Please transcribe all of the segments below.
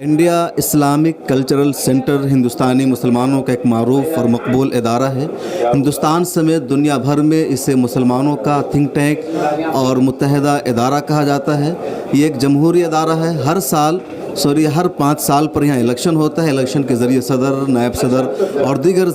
India Islamic cultural centre हिंदुस्तानी मुसलमानों का एक मारूफ और मकबूल इदारा है। हिंदुस्तान समेत दुनिया भर में इसे मुसलमानों का थिंक टैंक और मुत्तहिदा इदारा कहा जाता है। ये एक जमहूरी इदारा है। हर 5 साल पर यहाँ इलेक्शन होता है। इलेक्शन के ज़रिए सदर, नायब सदर और दीगर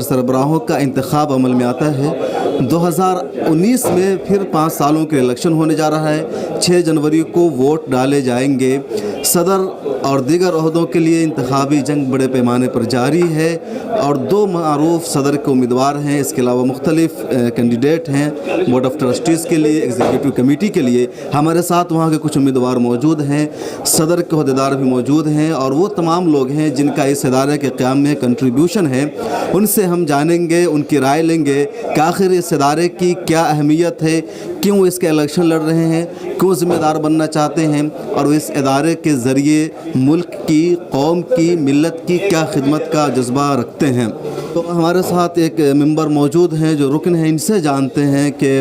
सरबराहों का इंतखाब अमल में आता है। 2019 में फिर 5 सालों के इलेक्शन होने जा रहा है। 6 जनवरी को वोट डाले जाएंगे। सदर और दीगर ओहदों के लिए इंतखाबी जंग बड़े पैमाने पर जारी है और 2 मारूफ सदर के उम्मीदवार हैं। इसके अलावा मुख्तलिफ कैंडिडेट हैं बोर्ड ऑफ ट्रस्टीज़ के लिए, एग्जीक्यूटिव कमेटी के लिए। हमारे साथ वहाँ के कुछ उम्मीदवार मौजूद हैं, सदर के अहदेदार भी मौजूद हैं और वो तमाम लोग हैं जिनका इस इदारे के क़याम में कंट्रीब्यूशन है। उनसे हम जानेंगे, उनकी राय लेंगे कि आखिर इस इदारे की क्या अहमियत है, क्यों इसके इलेक्शन लड़ रहे हैं, क्यों ज़िम्मेदार बनना चाहते हैं और इस इदारे के ज़रिए मुल्क की, कौम की, मिल्लत की क्या खिदमत का जज्बा रखते हैं। तो हमारे साथ एक मेंबर मौजूद हैं जो रुकन हैं। इनसे जानते हैं कि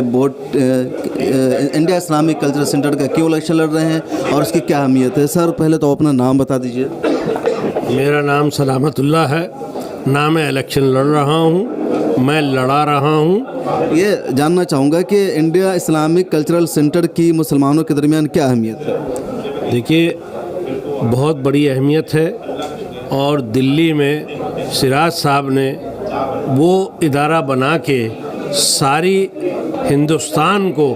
इंडिया इस्लामिक कल्चरल सेंटर का क्यों इलेक्शन लड़ रहे हैं और उसकी क्या अहमियत है। सर, पहले तो अपना नाम बता दीजिए। मेरा नाम सलामतुल्लाह है। ना मैं इलेक्शन लड़ रहा हूँ, मैं लड़ा रहा हूँ। ये जानना चाहूँगा कि इंडिया इस्लामिक कल्चरल सेंटर की मुसलमानों के दरमियान क्या अहमियत है। देखिए, बहुत बड़ी अहमियत है और दिल्ली में सिराज साहब ने वो इदारा बना के सारी हिंदुस्तान को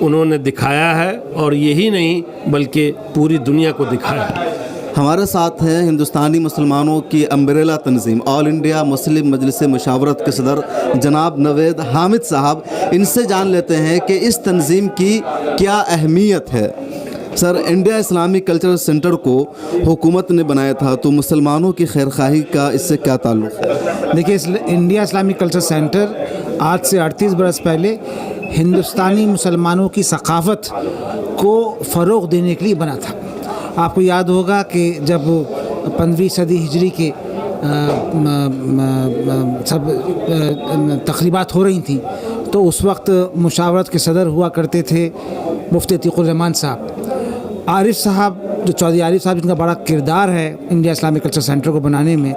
उन्होंने दिखाया है और यही नहीं बल्कि पूरी दुनिया को दिखाया है। हमारे साथ हैं हिंदुस्तानी मुसलमानों की अम्ब्रेला तंजीम ऑल इंडिया मुस्लिम मजलिस मुशावरत के सदर जनाब नवेद हामिद साहब। इनसे जान लेते हैं कि इस तंजीम की क्या अहमियत है। Sir, India Islamic cultural centre को हुकूमत ने बनाया था, तो मुसलमानों की खैरख्वाही का इससे क्या ताल्लुक़ है। देखिए, इंडिया इस्लामिक कल्चरल सेंटर आज से 38 बरस पहले हिंदुस्तानी मुसलमानों की सकाफ़त को फ़रोग़ देने के लिए बना था। आपको याद होगा कि जब 15वीं सदी हिजरी के सब तक़रीबात हो रही थी तो उस वक्त मुशावरत के सदर हुआ करते थे मुफ्ती अतीकुर रहमान साहब। आरिफ साहब, जो चौधरी आरिफ साहब, जिनका बड़ा किरदार है इंडिया इस्लामिक कल्चर सेंटर को बनाने में,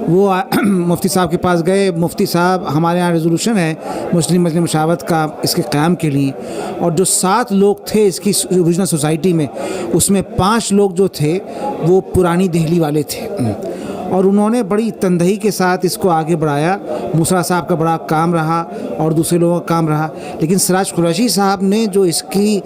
वो मुफ्ती साहब के पास गए। मुफ्ती साहब, हमारे यहाँ रेजोल्यूशन है मुस्लिम मजलिस मुशावरत का इसके क़याम के लिए, और जो 7 लोग थे इसकी ओरिजिनल सोसाइटी में, उसमें 5 लोग जो थे वो पुरानी दिल्ली वाले थे और उन्होंने बड़ी तंदही के साथ इसको आगे बढ़ाया। मूसा साहब का बड़ा काम रहा और दूसरे लोगों का काम रहा, लेकिन सिराज कुरैशी साहब ने जो इसकी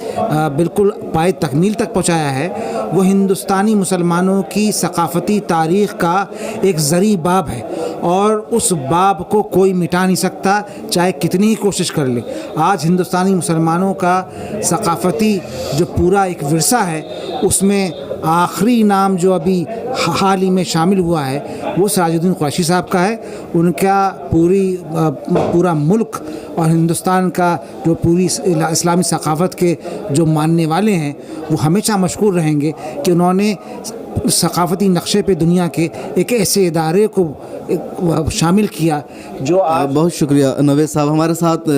बिल्कुल पाए तकमील तक पहुंचाया है वो हिंदुस्तानी मुसलमानों की सकाफ़ती तारीख़ का एक ज़री बाब है और उस बाब को कोई मिटा नहीं सकता, चाहे कितनी ही कोशिश कर ले। आज हिंदुस्तानी मुसलमानों का सकाफ़ती जो पूरा एक विरसा है, उसमें आखिरी नाम जो अभी हाल ही में शामिल हुआ है वो सिराजुद्दीन कुरैशी साहब का है। उनका पूरा मुल्क और हिंदुस्तान का जो पूरी इस्लामी सकाफ़त के जो मानने वाले हैं वो हमेशा मशहूर रहेंगे कि उन्होंने सकाफ़ती नक्शे पे दुनिया के एक ऐसे इदारे को शामिल किया जो बहुत शुक्रिया नवेद साहब। हमारे साथ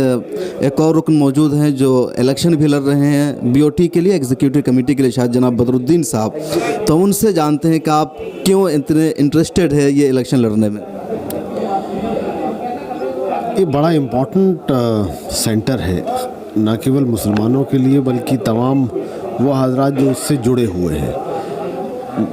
एक और रुकन मौजूद हैं जो इलेक्शन भी लड़ रहे हैं BOT के लिए, एग्जीक्यूटिव कमेटी के लिए, शायद जनाब बदरुद्दीन साहब। तो उनसे जानते हैं कि आप क्यों इतने इंटरेस्टेड है ये इलेक्शन लड़ने में। ये बड़ा इम्पोर्टेंट सेंटर है, न केवल मुसलमानों के लिए बल्कि तमाम वो हजरात जो इससे जुड़े हुए हैं।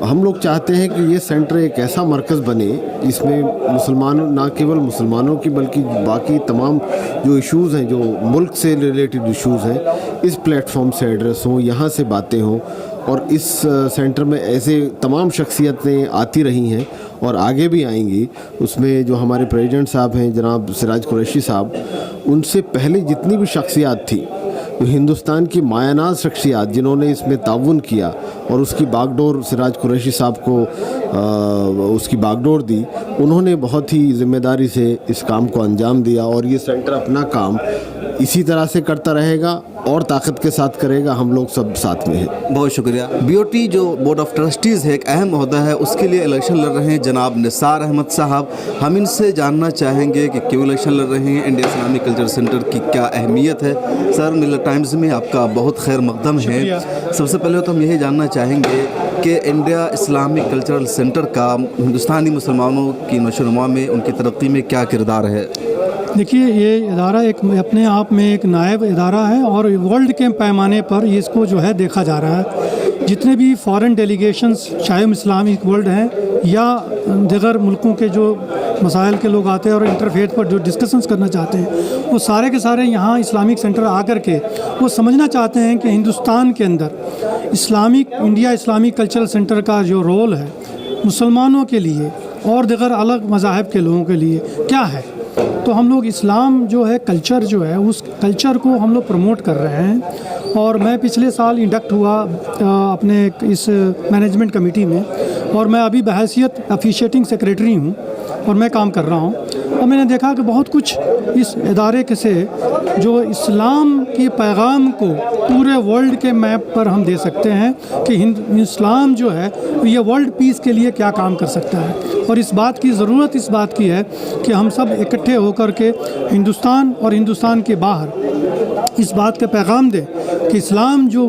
हम लोग चाहते हैं कि ये सेंटर एक ऐसा मरकज़ बने जिसमें मुसलमानों, ना केवल मुसलमानों की बल्कि बाकी तमाम जो इश्यूज़ हैं, जो मुल्क से रिलेटेड इश्यूज़ हैं, इस प्लेटफॉर्म से एड्रेस हों, यहाँ से बातें हों। और इस सेंटर में ऐसे तमाम शख्सियतें आती रही हैं और आगे भी आएंगी। उसमें जो हमारे प्रेसिडेंट साहब हैं जनाब सिराज कुरैशी साहब, उनसे पहले जितनी भी शख्सियात थी, तो हिंदुस्तान की मायानाज शख्सियात जिन्होंने इसमें ताउन किया और उसकी बागडोर सिराज कुरैशी साहब को उसकी बागडोर दी, उन्होंने बहुत ही ज़िम्मेदारी से इस काम को अंजाम दिया और ये सेंटर अपना काम इसी तरह से करता रहेगा और ताकत के साथ करेगा। हम लोग सब साथ में हैं। बहुत शुक्रिया। BOT जो बोर्ड ऑफ ट्रस्टीज़ है, एक अहम ओहदा है, उसके लिए इलेक्शन लड़ रहे हैं जनाब निसार अहमद साहब। हम इनसे जानना चाहेंगे कि क्यों इलेक्शन लड़ रहे हैं, इंडिया इस्लामिक कल्चर सेंटर की क्या अहमियत है। सर, मिल्लत टाइम्स में आपका बहुत खैर मकदम है। सबसे पहले तो हम यही जानना चाहेंगे کہ انڈیا اسلامک کلچرل سینٹر کا ہندوستانی مسلمانوں کی نشو و نما میں، ان کی ترقی میں کیا کردار ہے؟ دیکھیے، یہ ادارہ ایک اپنے آپ میں ایک نائب ادارہ ہے اور ورلڈ کے پیمانے پر اس کو جو ہے دیکھا جا رہا ہے۔ جتنے بھی فارن ڈیلیگیشنز چاہے اسلامک ورلڈ ہیں یا دیگر ملکوں کے جو مسائل کے لوگ آتے ہیں اور انٹرفیتھ پر جو ڈسکشنز کرنا چاہتے ہیں، وہ سارے کے سارے یہاں اسلامک سینٹر آ کر کے وہ سمجھنا چاہتے ہیں کہ ہندوستان کے اندر انڈیا اسلامک کلچرل سینٹر کا جو رول ہے مسلمانوں کے لیے اور دیگر الگ مذاہب کے لوگوں کے لیے کیا ہے۔ تو ہم لوگ اسلام جو ہے کلچر جو ہے اس کلچر کو ہم لوگ پروموٹ کر رہے ہیں، اور میں پچھلے سال انڈکٹ ہوا اپنے اس مینجمنٹ کمیٹی میں، اور میں ابھی بحیثیت افیشیٹنگ سیکریٹری ہوں اور میں کام کر رہا ہوں، اور میں نے دیکھا کہ بہت کچھ اس ادارے کے سے جو اسلام کے پیغام کو پورے ورلڈ کے میپ پر ہم دے سکتے ہیں کہ اسلام جو ہے یہ ورلڈ پیس کے لیے کیا کام کر سکتا ہے، اور اس بات کی ضرورت اس بات کی ہے کہ ہم سب اکٹھے ہو کر کے ہندوستان اور ہندوستان کے باہر اس بات کا پیغام دیں کہ اسلام جو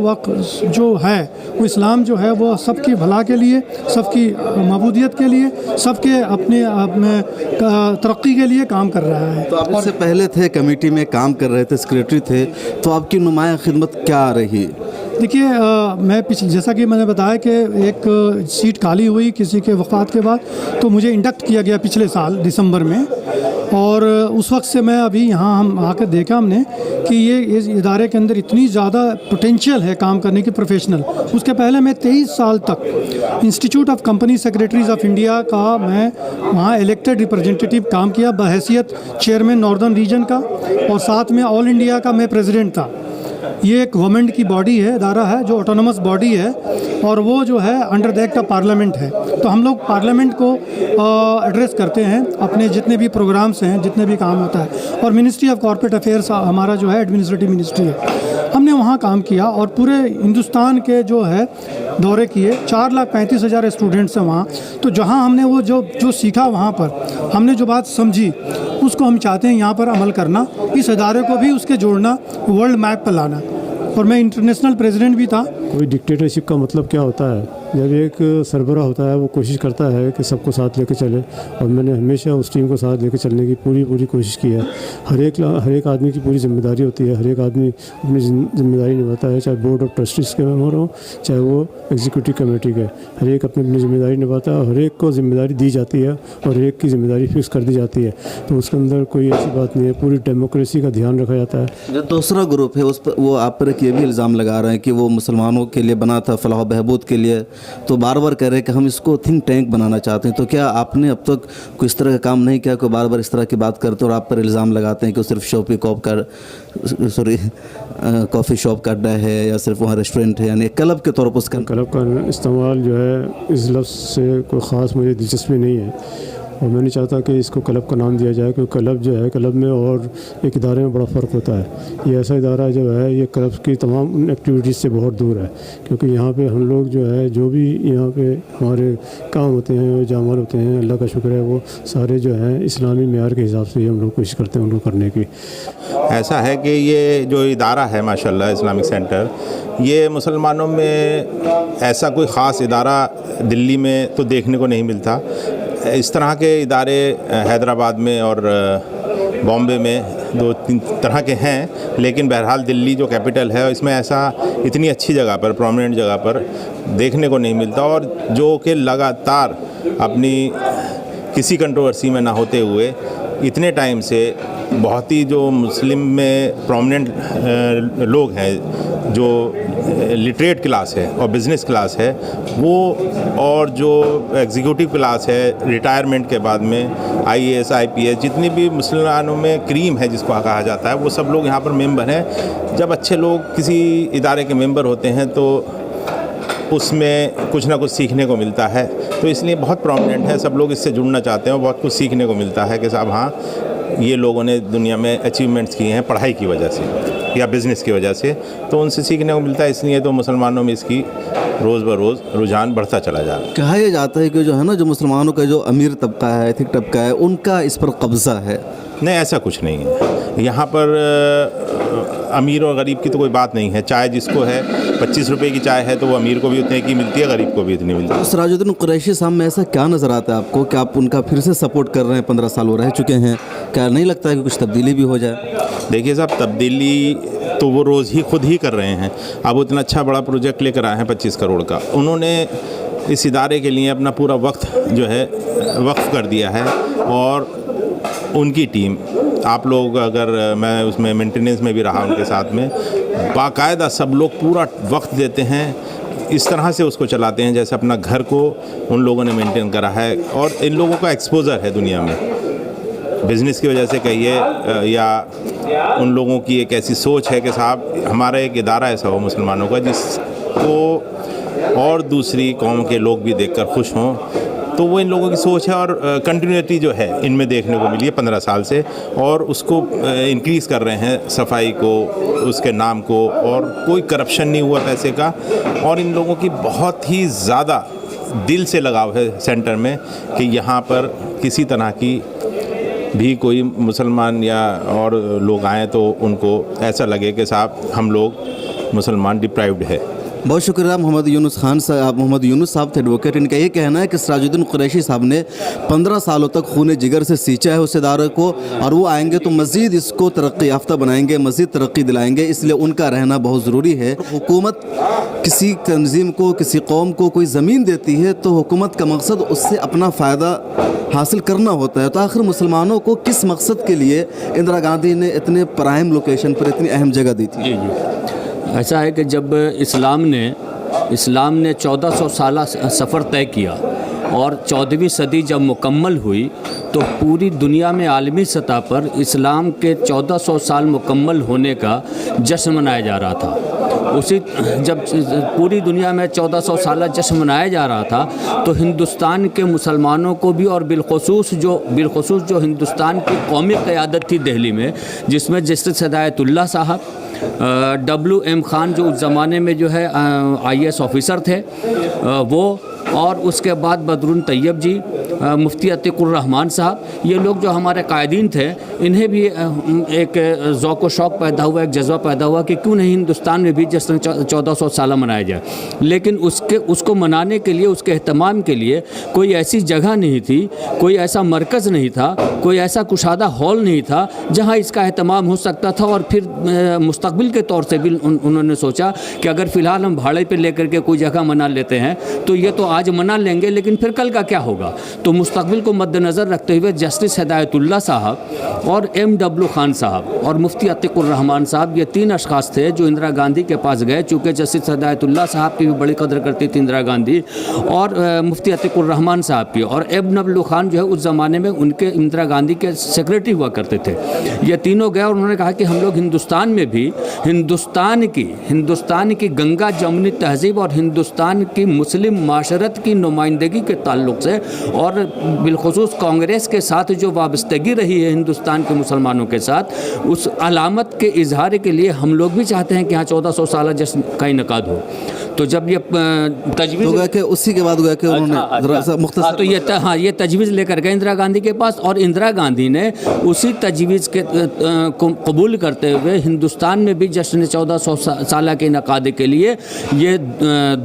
ہے وہ اسلام جو ہے وہ سب کی بھلا کے لیے، سب کی معبودیت کے لیے، سب کے اپنے ترقی کے لیے کام کر رہا ہے۔ تو آپ اس سے پہلے تھے کمیٹی میں کام کر رہے تھے، سیکریٹری تھے، تو آپ کی نمایاں خدمت کیا رہی؟ دیکھیے، میں جیسا کہ میں نے بتایا کہ ایک سیٹ خالی ہوئی کسی کے وفات کے بعد، تو مجھے انڈکٹ کیا گیا پچھلے سال دسمبر میں، اور اس وقت سے میں ابھی یہاں ہم آ کر دیکھا ہم نے کہ یہ اس ادارے کے اندر اتنی زیادہ پوٹینشیل ہے کام کرنے کی پروفیشنل۔ اس کے پہلے میں 23 سال تک institute of company secretaries of India کا میں وہاں الیکٹڈ ریپرزینٹیٹیو کام کیا بحیثیت چیئرمین ناردرن ریجن کا، اور ساتھ میں آل انڈیا کا میں پریزیڈنٹ تھا۔ یہ ایک گورنمنٹ کی باڈی ہے، ادارہ ہے جو آٹونومس باڈی ہے، اور وہ جو ہے under the act of parliament ہے۔ تو ہم لوگ پارلیمنٹ کو ایڈریس کرتے ہیں اپنے جتنے بھی پروگرامس ہیں، جتنے بھی کام ہوتا ہے، اور منسٹری آف کارپوریٹ افیئرس ہمارا جو ہے ایڈمنسٹریٹو منسٹری ہے، ہم نے وہاں کام کیا اور پورے ہندوستان کے جو ہے دورے کیے۔ 4,35,000 اسٹوڈنٹس ہیں وہاں، تو جہاں ہم نے وہ جو سیکھا وہاں پر ہم نے جو بات سمجھی اس کو ہم چاہتے ہیں یہاں پر عمل کرنا، اس ادارے کو بھی اس کے جوڑنا، ورلڈ میپ پر لانا، اور میں انٹرنیشنل پریزیڈنٹ بھی تھا۔ کوئی ڈکٹیٹرشپ کا مطلب کیا ہوتا ہے؟ جب ایک سربراہ ہوتا ہے وہ کوشش کرتا ہے کہ سب کو ساتھ لے کے چلے، اور میں نے ہمیشہ اس ٹیم کو ساتھ لے کے چلنے کی پوری کوشش کی ہے۔ ہر ایک آدمی کی پوری ذمہ داری ہوتی ہے، ہر ایک آدمی اپنی ذمہ داری نبھاتا ہے، چاہے بورڈ آف ٹرسٹیز کے ممبر ہوں، چاہے وہ ایگزیکٹو کمیٹی کے، ہر ایک اپنی ذمہ داری نبھاتا ہے، اور ہر ایک کو ذمہ داری دی جاتی ہے اور ایک کی ذمہ داری فکس کر دی جاتی ہے، تو اس کے اندر کوئی ایسی بات نہیں ہے، پوری ڈیموکریسی کا دھیان رکھا جاتا ہے۔ جو دوسرا گروپ ہے اس پر وہ آپ پر یہ بھی الزام لگا رہے ہیں کہ وہ مسلمانوں کے لیے بنا تھا، فلاح و بہبود کے لیے، تو بار بار کہہ رہے ہیں کہ ہم اس کو تھنک ٹینک بنانا چاہتے ہیں، تو کیا آپ نے اب تک کوئی اس طرح کا کام نہیں کیا؟ کوئی بار بار اس طرح کی بات کرتے اور آپ پر الزام لگاتے ہیں کہ وہ صرف کافی شاپ کا اڈا ہے یا صرف وہاں ریسٹورنٹ ہے، یعنی کلب کے طور پر اس کا کلب کا استعمال جو ہے اس لفظ سے کوئی خاص مجھے دلچسپی نہیں ہے، اور میں نہیں چاہتا کہ اس کو کلب کا نام دیا جائے، کیونکہ کلب جو ہے، کلب میں اور ایک ادارے میں بڑا فرق ہوتا ہے۔ یہ ایسا ادارہ جو ہے یہ کلب کی تمام ایکٹیویٹیز سے بہت دور ہے، کیونکہ یہاں پہ ہم لوگ جو ہے جو بھی یہاں پہ ہمارے کام ہوتے ہیں، جو عمل ہوتے ہیں، اللہ کا شکر ہے وہ سارے جو ہیں اسلامی معیار کے حساب سے ہم لوگ کوشش کرتے ہیں ان کو کرنے کی۔ ایسا ہے کہ یہ جو ادارہ ہے ماشاءاللہ اسلامک سینٹر، یہ مسلمانوں میں ایسا کوئی خاص ادارہ دلی میں تو دیکھنے کو نہیں ملتا۔ اس طرح کے ادارے حیدرآباد میں اور بامبے میں 2-3 طرح کے ہیں، لیکن بہرحال دلی جو کیپٹل ہے اس میں ایسا اتنی اچھی جگہ پر، پرومیننٹ جگہ پر دیکھنے کو نہیں ملتا، اور جو کہ لگاتار اپنی کسی کنٹروورسی میں نہ ہوتے ہوئے اتنے ٹائم سے بہت ہی جو مسلم میں پرومیننٹ لوگ ہیں، جو لٹریٹ کلاس ہے اور بزنس کلاس ہے وہ، اور جو ایگزیکیوٹیو کلاس ہے ریٹائرمنٹ کے بعد میں IAS IPS جتنی بھی مسلمانوں میں کریم ہے جس کو کہا جاتا ہے، وہ سب لوگ یہاں پر ممبر ہیں۔ جب اچھے لوگ کسی ادارے کے ممبر ہوتے ہیں تو اس میں کچھ نہ کچھ سیکھنے کو ملتا ہے، تو اس لیے بہت پرومیننٹ ہے، سب لوگ اس سے جڑنا چاہتے ہیں اور بہت کچھ سیکھنے کو ملتا ہے کہ صاحب ہاں یہ لوگوں نے دنیا میں اچیومنٹس کیے ہیں پڑھائی کی وجہ سے یا بزنس کی وجہ سے، تو ان سے سیکھنے کو ملتا ہے، اس لیے تو مسلمانوں میں اس کی روز بروز رجحان بڑھتا چلا جا رہا ہے۔ کہا یہ جاتا ہے کہ جو ہے نا جو مسلمانوں کا جو امیر طبقہ ہے، ایتھک طبقہ ہے، ان کا اس پر قبضہ ہے۔ نہیں، ایسا کچھ نہیں ہے، یہاں پر امیر اور غریب کی تو کوئی بات نہیں ہے، چائے جس کو ہے 25 रुपए की चाय है तो वो अमीर को भी उतने की मिलती है, गरीब को भी इतनी मिलती है। सिराजुद्दीन कुरैशी साहब में ऐसा क्या नज़र आता है आपको कि आप उनका फिर से सपोर्ट कर रहे हैं? 15 साल वो रह चुके हैं, क्या नहीं लगता है कि कुछ तब्दीली भी हो जाए? देखिए साहब, तब्दीली तो वो रोज़ ही खुद ही कर रहे हैं। अब उतना अच्छा बड़ा प्रोजेक्ट लेकर आए हैं 25 करोड़ का, उन्होंने इस इदारे के लिए अपना पूरा वक्त जो है वक्फ कर दिया है। और उनकी टीम, आप लोग अगर, मैं उसमें मेंटेनेंस में भी रहा उनके साथ में, बाकायदा सब लोग पूरा वक्त देते हैं, इस तरह से उसको चलाते हैं जैसे अपना घर को उन लोगों ने मेंटेन करा है। और इन लोगों का एक्सपोज़र है दुनिया में, बिज़नेस की वजह से कहिए या उन लोगों की एक ऐसी सोच है कि साहब हमारा एक इदारा ऐसा हो मुसलमानों का जिसको और दूसरी कौम के लोग भी देखकर खुश हों। तो वो इन लोगों की सोच है और कंटिन्यूटी जो है इनमें देखने को मिली है 15 साल से, और उसको इंक्रीज़ कर रहे हैं, सफाई को, उसके नाम को, और कोई करप्शन नहीं हुआ पैसे का। और इन लोगों की बहुत ही ज़्यादा दिल से लगाव है सेंटर में कि यहाँ पर किसी तरह की भी कोई मुसलमान या और लोग आएँ तो उनको ऐसा लगे कि साहब हम लोग मुसलमान डिप्राइव्ड है। बहुत शुक्रिया मोहम्मद यूनुस खान साहब। मोहम्मद यूनुस साहब थे एडवोकेट। इनका ये कहना है कि सिराजुद्दीन कुरैशी साहब ने 15 सालों तक खून जिगर से सींचा है उस इदारे को, और वो आएंगे तो मज़ीद इसको तरक्की याफ्ता बनाएंगे, मज़ीद तरक्की दिलाएंगे, इसलिए उनका रहना बहुत ज़रूरी है। हुकूमत किसी तंजीम को, किसी कौम को कोई ज़मीन देती है तो हुकूमत का मकसद उससे अपना फ़ायदा हासिल करना होता है। तो आखिर मुसलमानों को किस मकसद के लिए इंदिरा गांधी ने इतने प्राइम लोकेशन पर इतनी अहम जगह दी थी? ऐसा है कि जब इस्लाम ने 1400 साल सफ़र तय किया और 14वीं सदी जब मुकम्मल हुई तो पूरी दुनिया में आलमी सतह पर इस्लाम के 1400 साल मुकम्मल होने का जश्न मनाया जा रहा था। उसी जब पूरी दुनिया में 1400 साल जश्न मनाया जा रहा था तो हिंदुस्तान के मुसलमानों को भी, और बिलखुसूस जो हिंदुस्तान की कौमी क़यादत थी दिल्ली में, जिसमें जस्टिस हिदायतुल्लाह साहब, WM खान जो उस ज़माने में जो है IAS ऑफिसर थे वो, और उसके बाद बदरुन तैयब जी, मुफ्ती अतीकुर रहमान साहब, ये लोग जो हमारे कायदीन थे, इन्हें भी एक ज़ौक़ व शौक़ पैदा हुआ, एक जज्बा पैदा हुआ कि क्यों नहीं हिंदुस्तान में भी जश्न 1400 साल मनाया जाए। लेकिन उसको मनाने के लिए, उसके अहतमाम के लिए कोई ऐसी जगह नहीं थी, कोई ऐसा मरकज़ नहीं था, कोई ऐसा कुशादा हॉल नहीं था जहाँ इसका अहतमाम हो सकता था। और फिर मुस्तक़बिल के तौर से भी उन्होंने सोचा कि अगर फ़िलहाल हम भाड़े पर लेकर के कोई जगह मना लेते हैं तो ये तो आज मना लेंगे, लेकिन फिर कल का क्या होगा। तो मुस्तक़बिल को मद्देनज़र रखते हुए जस्टिस हिदायतुल्लाह साहब और MW खान साहब और मुफ्ती अतीकुर रहमान साहब, ये 3 अशख़ास थे जो इंदिरा गांधी के पास गए। चूँकि जस्टिस हिदायतुल्लाह साहब की भी बड़ी कदर करती थी इंदिरा गांधी, और मुफ्ती अतीकुर रहमान साहब की, और MW खान जो है उस ज़माने में उनके इंदिरा गांधी के सेक्रेटरी हुआ करते थे। ये तीनों गए और उन्होंने कहा कि हम लोग हिंदुस्तान में भी हिंदुस्तान की गंगा जमुनी तहज़ीब और हिंदुस्तान की मुस्लिम माशरत की नुमाइंदगी के ताल्लुक़ से, और बिलखुसूस कांग्रेस के साथ जो वाबस्तगी रही है हिंदुस्तान के मुसलमानों के साथ, उस अलामत के इजहार के लिए हम लोग भी चाहते हैं कि यहाँ 1400 साल जश्न का इनकाद हो। तो जब ये तजवीज़ तो कि उसी के बाद गया कि उन्होंने मुख्तसर तो ये तजवीज़ लेकर गए इंदिरा गांधी के पास, और इंदिरा गांधी ने उसी तजवीज़ के को कबूल करते हुए हिंदुस्तान में भी जश्न 1400 साल के इनकाद के लिए ये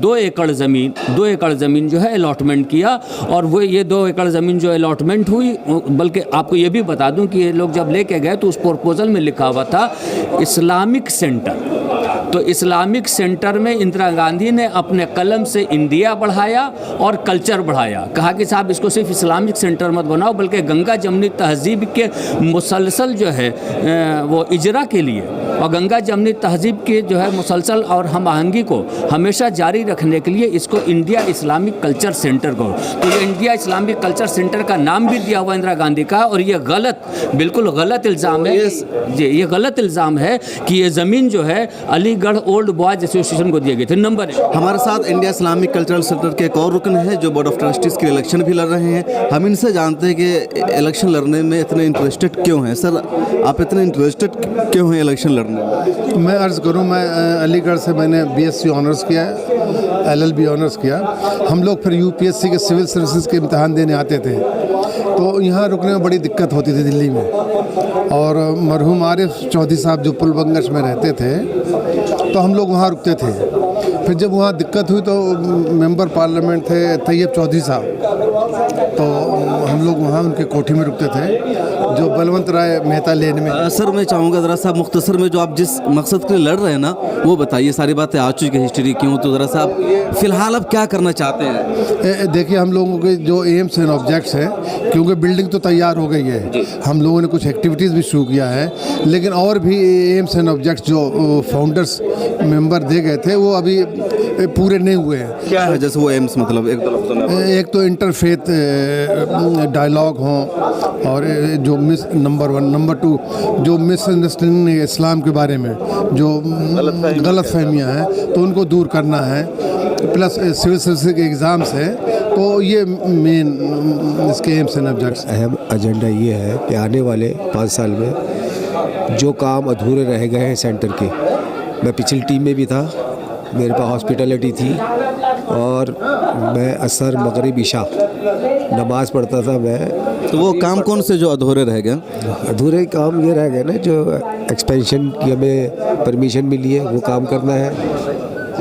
2 एकड़ ज़मीन जो है अलॉटमेंट किया। और वो ये 2 एकड़ ज़मीन जो अलॉटमेंट हुई, बल्कि आपको ये भी बता दूं कि ये लोग जब लेके गए तो उस प्रपोजल में लिखा हुआ था इस्लामिक सेंटर। तो इस्लामिक सेंटर में इंदिरा गांधी ने अपने कलम से इंडिया बढ़ाया और कल्चर बढ़ाया। कहा कि साहब इसको सिर्फ इस्लामिक सेंटर मत बनाओ, बल्कि गंगा जमनी तहज़ीब के मुसलसल जो है वो इजरा के लिए, और गंगा जमनी तहज़ीब के जो है मुसलसल और हम आहंगी को हमेशा जारी रखने के लिए इसको इंडिया इस्लामिक कल्चर सेंटर को, तो ये इंडिया इस्लामिक कल्चर सेंटर का नाम भी दिया हुआ इंदिरा गांधी का। और ये बिल्कुल गलत इल्ज़ाम है जी, ये गलत इल्ज़ाम है कि ये ज़मीन जो है अलीगढ़ ओल्ड बॉयज़ एसोसिएशन को दिए गए थे। नंबर 1, हमारे साथ इंडिया इस्लामिक कल्चरल सेंटर के एक और रुकन है जो बोर्ड ऑफ ट्रस्टीज़ के इलेक्शन भी लड़ रहे हैं। हम इनसे जानते हैं कि इलेक्शन लड़ने में इतने इंटरेस्टेड क्यों हैं। सर, आप इतने इंटरेस्टेड क्यों हैं इलेक्शन लड़ने में? मैं अर्ज़ करूं, मैं अलीगढ़ से मैंने BSc ऑनर्स किया है, LLB ऑनर्स किया। हम लोग फिर UPSC के सिविल सर्विसेज के इम्तहान देने आते थे, तो यहाँ रुकने में बड़ी दिक्कत होती थी दिल्ली में। और मरहूम आरिफ चौधरी साहब जो पुलबंगश में रहते थे, तो हम लोग वहाँ रुकते थे। फिर जब वहाँ दिक्कत हुई तो मेंबर पार्लियामेंट थे तैयब चौधरी साहब, तो हम लोग वहाँ उनके कोठी में रुकते थे, जो बलवंत राय मेहता लेन में। सर मैं चाहूँगा ज़रा सा मुख्तसर में जो आप जिस मकसद के लिए लड़ रहे हैं ना वो बताइए। सारी बातें आ चुकी है हिस्ट्री क्यों, तो ज़रा सा आप फ़िलहाल अब क्या करना चाहते हैं? देखिए हम लोगों के जो एम्स एंड ऑब्जेक्ट्स हैं, क्योंकि बिल्डिंग तो तैयार हो गई है, हम लोगों ने कुछ एक्टिविटीज़ भी शुरू किया है, लेकिन और भी एम्स एंड ऑब्जेक्ट्स जो फाउंडर्स मेंबर दे गए थे वो अभी पूरे नहीं हुए हैं। क्या है जैसे वो एम्स, मतलब एक तो इंटरफेथ डायलॉग हों, और जो नंबर 1, नंबर 2 जो मिसअंडरस्टैंडिंग है इस्लाम के बारे में, जो गलत फहमियाँ हैं तो उनको दूर करना है, प्लस सिविल सर्विस के एग्ज़ाम्स हैं, तो ये मेन इसके एम्स एंड ऑब्जेक्ट्स। अहम एजेंडा ये है कि आने वाले 5 साल में जो काम अधूरे रह गए हैं सेंटर के, मैं पिछली टीम में भी था, मेरे पास हॉस्पिटलिटी थी और मैं असर मगरिब इशा नमाज़ पढ़ता था मैं। तो वो काम कौन से जो अधूरे रह गए? अधूरे काम ये रह गए ना, जो एक्सपेंशन की हमें परमिशन मिली है वो काम करना है,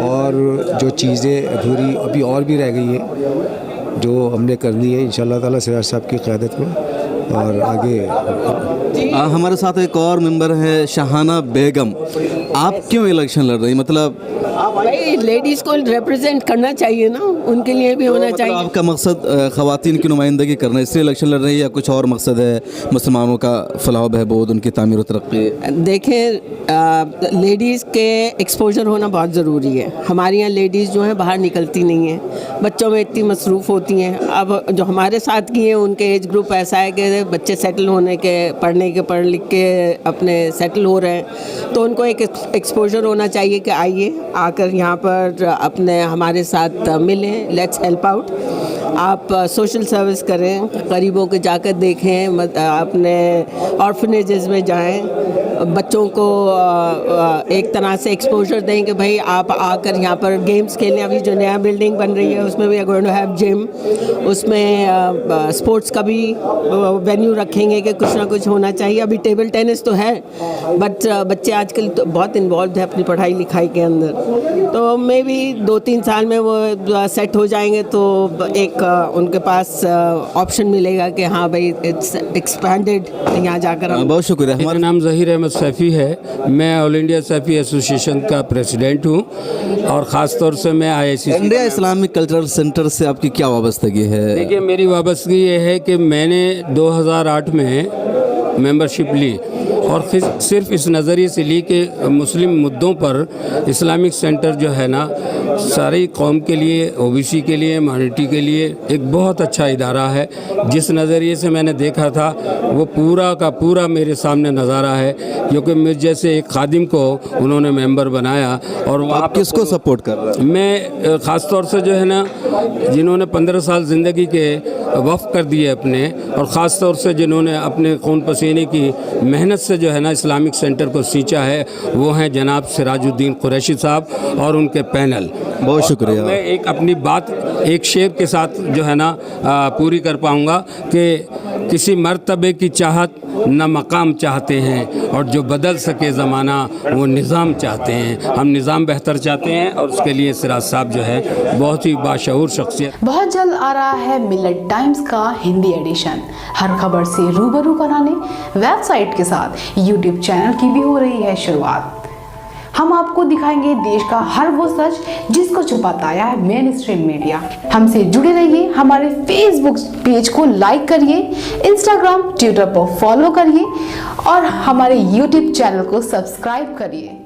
और जो चीज़ें अधूरी अभी और भी रह गई हैं जो हमने करनी है इंशाअल्लाह ताला सिराज साहब की क़यादत में। और आगे हमारे साथ एक और मेंबर है शहाना बेगम। आप क्यों इलेक्शन लड़ रही, मतलब भाई लेडीज़ को रिप्रेजेंट करना चाहिए ना, उनके लिए भी होना चाहिए। आपका मकसद ख़वातीन की नुमाइंदगी करना है इसलिए इलेक्शन लड़ रही है, या कुछ और मकसद है, मुसलमानों का फलाह बहबूद, उनकी तामीर व तरक्की? देखें लेडीज़ के एक्सपोजर होना बहुत ज़रूरी है। हमारे यहाँ लेडीज़ जो हैं बाहर निकलती नहीं हैं, बच्चों में इतनी मसरूफ़ होती हैं। अब जो हमारे साथ की हैं उनके एज ग्रुप ऐसा है कि बच्चे सेटल होने के, पढ़ने के, पढ़ लिख के अपने सेटल हो रहे हैं, तो उनको एक एक्सपोजर होना चाहिए कि आइए आकर यहाँ पर अपने हमारे साथ मिलें, लेट्स हेल्प आउट। आप सोशल सर्विस करें, गरीबों के जाकर देखें, अपने ऑर्फनेजेस में जाएं, बच्चों को एक तरह से एक्सपोजर दें कि भाई आप आकर यहाँ पर गेम्स खेलें। अभी जो नया बिल्डिंग बन रही है उसमें we are going to have gym, उसमें स्पोर्ट्स का भी वेन्यू रखेंगे कि कुछ ना कुछ होना चाहिए। अभी टेबल टेनिस तो है, बट बच्चे आजकल तो बहुत इन्वॉल्व है अपनी पढ़ाई लिखाई के अंदर, तो मे भी 2-3 साल में वो सेट हो जाएंगे तो एक उनके पास ऑप्शन मिलेगा कि हाँ भाई इट्स एक्सपैंडेड, यहाँ जाकर। बहुत शुक्रिया। हमारा नाम ज़हीर अहमद सैफ़ी है, मैं ऑल इंडिया सैफ़ी एसोसिएशन का प्रेसिडेंट हूँ, और ख़ास तौर से मैं IIC India Islamic cultural centre से आपकी क्या वाबस्तगी है? देखिए मेरी वाबस्तगी ये है कि मैंने 2008 में मेंबरशिप ली, और सिर्फ इस नज़रिए से ली कि मुस्लिम मुद्दों पर इस्लामिक सेंटर जो है ना सारी कौम के लिए, OBC के लिए, माइनॉरिटी के लिए एक बहुत अच्छा इदारा है। जिस नज़रिए से मैंने देखा था वो पूरा का पूरा मेरे सामने नज़ारा है, क्योंकि मुझ जैसे एक खादिम को उन्होंने मेंबर बनाया। और आप किसको सपोर्ट कर रहे हैं? मैं ख़ास तौर से जो है ना जिन्होंने 15 साल ज़िंदगी के वफ़ कर दिए अपने, और ख़ास तौर से जिन्होंने अपने खून पसीने की मेहनत से जो है ना इस्लामिक सेंटर को सींचा है, वो हैं जनाब सिराजुद्दीन कुरैशी साहब और उनके पैनल। बहुत शुक्रिया। मैं एक अपनी बात एक शेर के साथ जो है ना पूरी कर पाऊँगा कि किसी मर्तबे की चाहत न मकाम चाहते हैं, और जो बदल सके ज़माना वो निज़ाम चाहते हैं। हम निज़ाम बेहतर चाहते हैं, और उसके लिए सिराज साहब जो है बहुत ही बाशऊर शख्सियत। बहुत जल्द आ रहा है मिलत टाइम्स का हिंदी एडिशन। हर खबर से रूबरू कराने वेबसाइट के साथ यूट्यूब चैनल की भी हो रही है शुरुआत। हम आपको दिखाएंगे देश का हर वो सच जिसको छुपाता है मेन स्ट्रीम मीडिया। हमसे जुड़े रहिए, हमारे फेसबुक पेज को लाइक करिए, इंस्टाग्राम, ट्विटर पर फॉलो करिए, और हमारे यूट्यूब चैनल को सब्सक्राइब करिए।